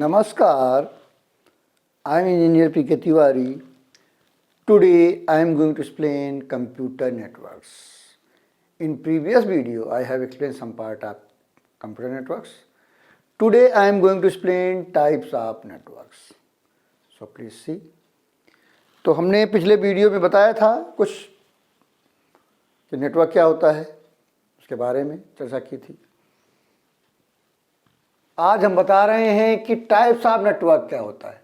Namaskar, I am Engineer P.K. Tiwari. Today I am going to explain computer networks. In previous video I have explained some part of computer networks. Today I am going to explain types of networks. So please see. तो हमने पिछले video में बताया था कुछ कि network क्या होता है, उसके बारे में चर्चा की थी. आज हम बता रहे हैं कि टाइप्स ऑफ नेटवर्क क्या होता है.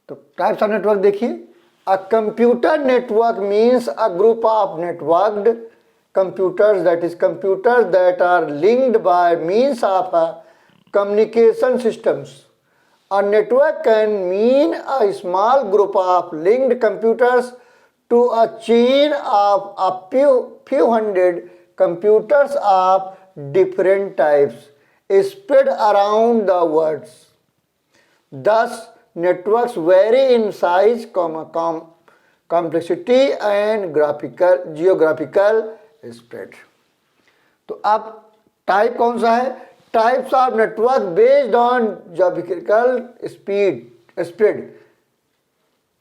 तो टाइप्स ऑफ नेटवर्क देखिए. A computer network means a group of networked computers, that is computers that are linked by means of communication systems. A network can mean a small group of linked computers to a chain of a few hundred computers of different types spread around the world. Thus, networks vary in size, complexity and geographical spread. तो अब type कौन सा है? Types of network based on geographical spread.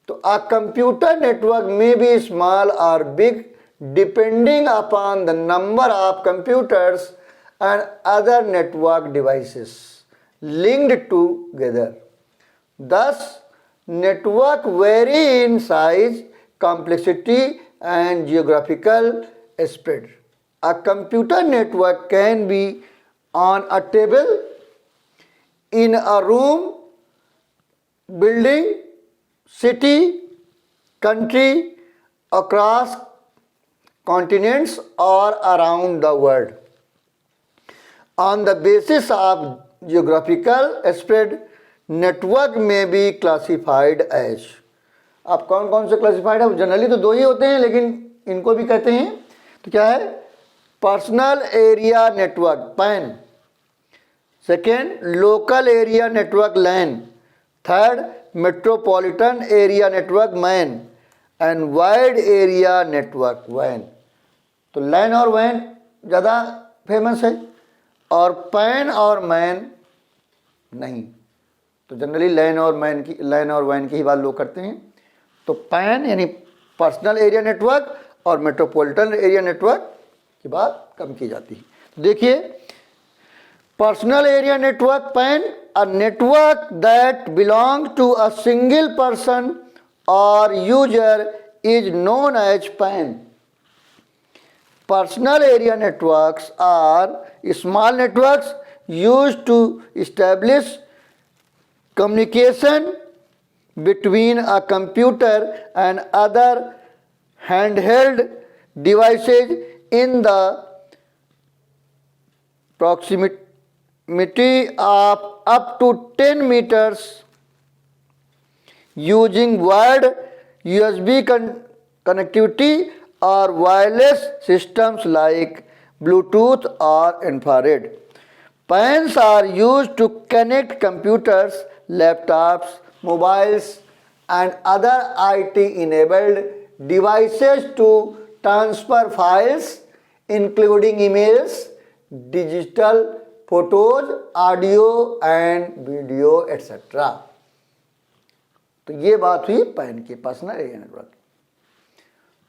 तो a computer network may be small or big depending upon the number of computers and other network devices linked together. Thus, network vary in size, complexity and geographical spread. A computer network can be on a table, in a room, building, city, country, across continents or around the world. On the basis of geographical spread, network may be classified as. अब कौन कौन से classified है? Generally तो दो ही होते हैं, लेकिन इनको भी कहते हैं. तो क्या है? Personal area network PAN. Second, local area network LAN. Third, metropolitan area network MAN. And wide area network वैन. तो लैन और वैन ज़्यादा फेमस है और पैन और मैन नहीं. तो जनरली लैन और वैन की ही बात लोग करते हैं. तो पैन यानी पर्सनल एरिया नेटवर्क और मेट्रोपॉलिटन एरिया नेटवर्क की बात कम की जाती है. तो देखिए, personal area network PAN, a network that belong to a single person और user is known as PAN. Personal area networks are small networks used to establish communication between a computer and other handheld devices in the proximity of up to 10 meters using wired USB connectivity or wireless systems like Bluetooth or infrared. PANs are used to connect computers, laptops, mobiles and other IT-enabled devices to transfer files including emails, digital photos, audio and video etc. तो ये बात हुई PAN की, personal area network.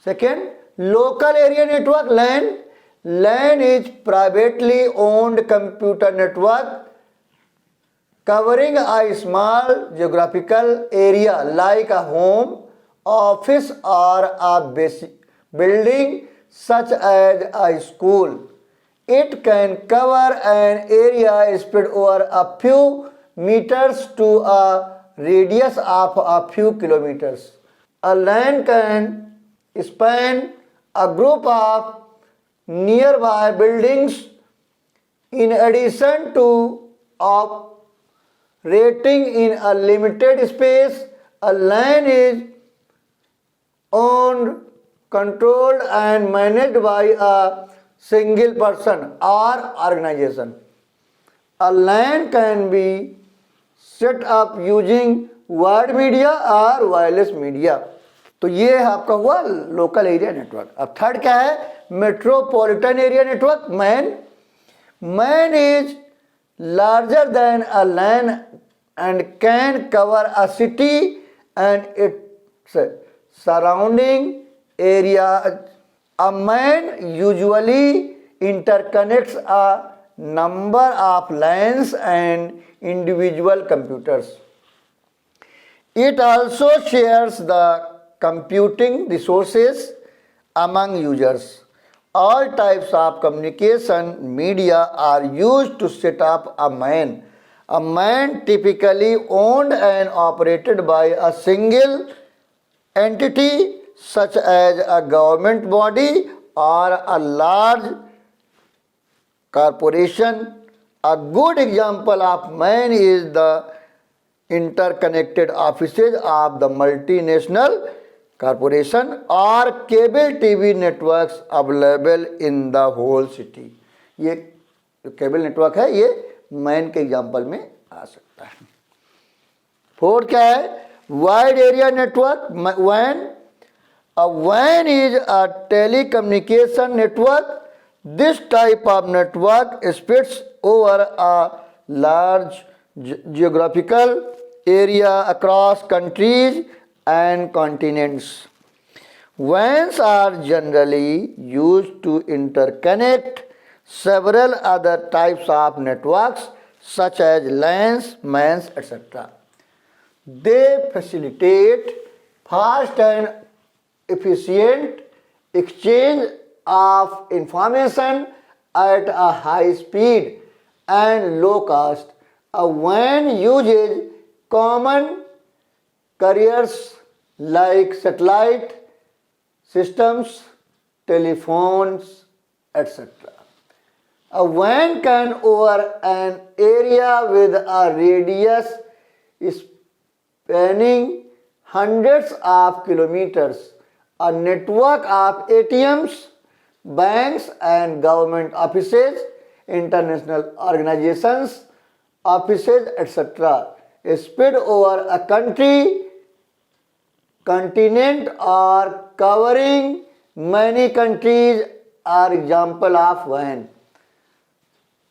Second, local area network LAN. LAN is privately owned computer network covering a small geographical area like a home, office or a basic building such as a school. It can cover an area spread over a few meters to a radius of a few kilometers. A LAN can span a group of nearby buildings. In addition to operating in a limited space, a LAN is owned, controlled and managed by a single person or organization. A LAN can be set up using wired media or wireless media. तो ये आपका हुआ local area network. अब third क्या है? Metropolitan area network MAN. MAN is larger than a LAN can cover a city and its surrounding area. A man usually interconnects a number of LANs and individual computers. It also shares the computing resources among users. All types of communication media are used to set up a MAN. A MAN typically owned and operated by a single entity such as a government body or a large corporation. A good example of MAN is the interconnected offices of the multinational corporation or cable TV networks available in the whole city. ये जो cable network है ये man के example में आ सकता है. Fourth क्या है? वाइड एरिया नेटवर्क, वैन. A WAN is a telecommunication network. This type of network spreads over a large geographical area across countries and continents. WANs are generally used to interconnect several other types of networks such as LANs, MANs, etc. They facilitate fast and efficient exchange of information at a high speed and low cost. A WAN uses common carriers like satellite systems, telephones, etc. A WAN can cover an area with a radius spanning hundreds of kilometers. A network of ATMs, banks and government offices, international organizations, offices, etc. spread over a country, continent or covering many countries are example of WAN.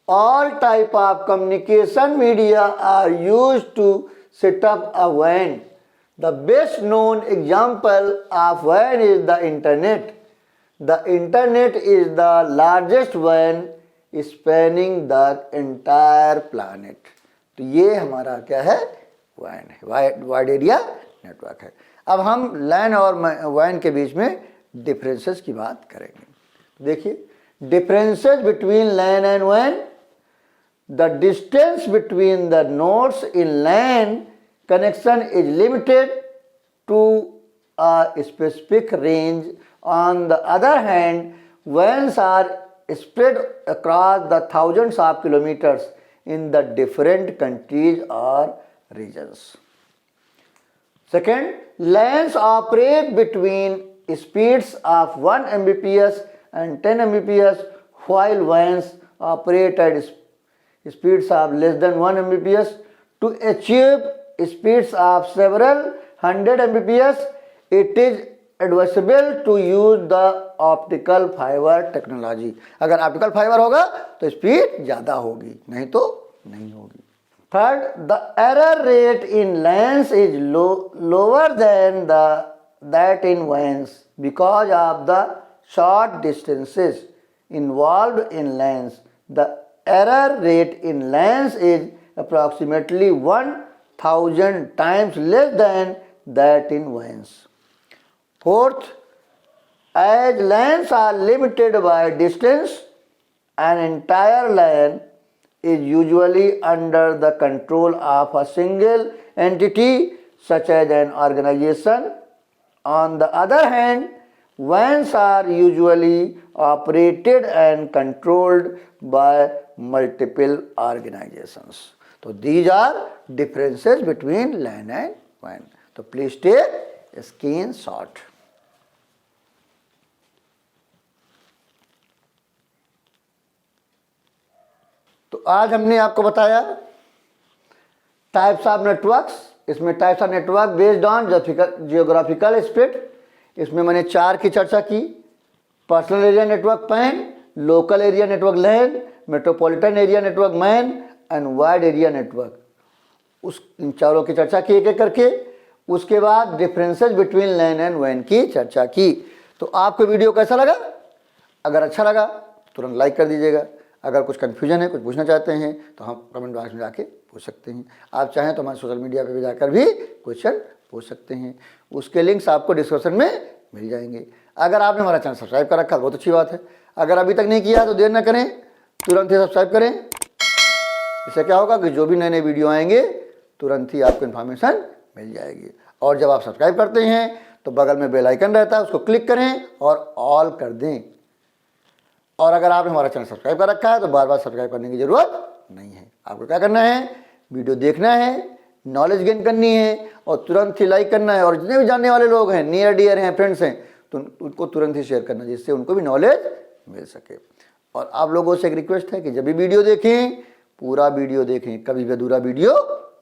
All type of communication media are used to set up a WAN. The best known example of WAN is the internet. The internet is the largest WAN spanning the entire planet. तो ये हमारा क्या है? WAN है, wide area network है. अब हम LAN और WAN के बीच में डिफरेंसेस की बात करेंगे. देखिए, differences between LAN and WAN. The distance between the nodes in LAN connection is limited to a specific range. On the other hand, WANs are spread across the thousands of kilometers in the different countries or regions. Second, LANs operate between speeds of 1 Mbps and 10 Mbps, while WANs operate at speeds of less than 1 Mbps. To achieve speeds of several hundred Mbps, it is advisable to use the optical fiber technology. अगर optical fibre होगा तो speed ज़्यादा होगी, नहीं तो नहीं होगी. Third, the error rate in LANs is lower than that in WANs because of the short distances involved in LANs. The error rate in LANs is approximately 1000 times less than that in WANs. Fourth, as LANs are limited by distance, an entire LAN is usually under the control of a single entity such as an organization. On the other hand, WANs are usually operated and controlled by multiple organizations. So these are differences between LAN and WAN. So please take a screenshot. तो आज हमने आपको बताया types of networks. इसमें types of network based on geographical spread. इसमें मैंने 4 की चर्चा की. Personal area network PAN, local area network LAN, metropolitan area network MAN and wide area network उस इन चारों की चर्चा की एक एक करके। उसके बाद differences between lane and when की चर्चा की। तो आपको वीडियो कैसा लगा? अगर अच्छा लगा तुरंत लाइक कर दीजिएगा। अगर कुछ कन्फ्यूजन है, कुछ पूछना चाहते हैं तो हम कमेंट बॉक्स में जाके पूछ सकते हैं। आप चाहें तो हमारे सोशल मीडिया पे भी जाकर भी क्वेश्चन पूछ सकते हैं। उसके लिंक्स आपको डिस्क्रिप्शन में मिल जाएंगे। अगर आपने हमारा चैनल सब्सक्राइब कर रखा है बहुत अच्छी बात है। अगर अभी तक नहीं किया तो देर ना करें, तुरंत ही सब्सक्राइब करें। इससे क्या होगा कि जो भी नए नए वीडियो आएंगे तुरंत ही आपको इन्फॉर्मेशन मिल जाएगी। और जब आप सब्सक्राइब करते हैं तो बगल में बेल आइकन रहता है, उसको क्लिक करें और ऑल कर दें। और अगर आपने हमारा चैनल सब्सक्राइब कर रखा है तो बार बार सब्सक्राइब करने की ज़रूरत नहीं है। आपको क्या करना है, वीडियो देखना है, नॉलेज गेन करनी है और तुरंत ही लाइक करना है। और जितने भी जानने वाले लोग हैं, नियर डियर हैं, फ्रेंड्स हैं, तो उनको तुरंत ही शेयर करना, जिससे उनको भी नॉलेज मिल सके। और आप लोगों से एक रिक्वेस्ट है कि जब भी वीडियो देखें पूरा वीडियो देखें, कभी भी अधूरा वीडियो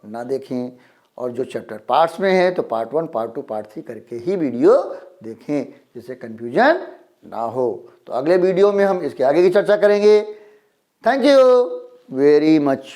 ना देखें। और जो चैप्टर पार्ट्स में है तो पार्ट 1, पार्ट 2, पार्ट 3 करके ही वीडियो देखें, जिससे कन्फ्यूजन ना हो। तो अगले वीडियो में हम इसके आगे की चर्चा करेंगे। Thank you very much.